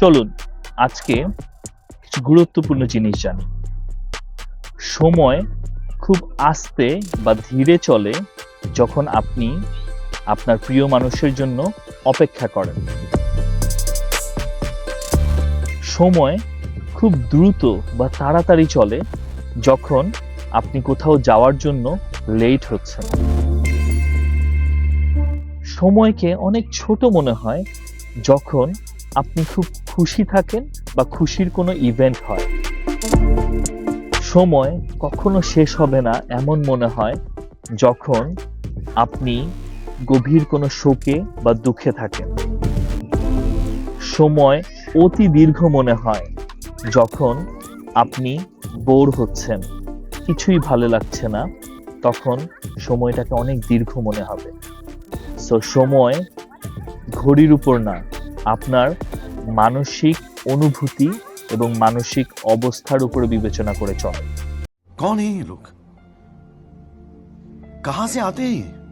চলুন আজকে কিছু গুরুত্বপূর্ণ জিনিস জানি। সময় খুব আস্তে বা ধীরে চলে যখন আপনি আপনার প্রিয় মানুষের জন্য অপেক্ষা করেন। সময় খুব দ্রুত বা তাড়াতাড়ি চলে যখন আপনি কোথাও যাওয়ার জন্য লেট হচ্ছেন। সময়কে অনেক ছোট মনে হয় যখন আপনি খুব খুশি থাকেন বা খুশির কোনো ইভেন্ট হয়। সময় কখনো শেষ হবে না এমন মনে হয় যখন আপনি গভীর কোনো শোকে বা দুঃখে থাকেন। সময় অতি দীর্ঘ মনে হয় যখন আপনি বোর হচ্ছেন, কিছুই ভালো লাগছে না, তখন সময়টাকে অনেক দীর্ঘ মনে হবে। সো সময় ঘড়ির উপর না, আপনার মানসিক অনুভূতি এবং মানসিক অবস্থার উপরে বিবেচনা করে চলে। कौन है ये लोग? कहां से आते हैं ये?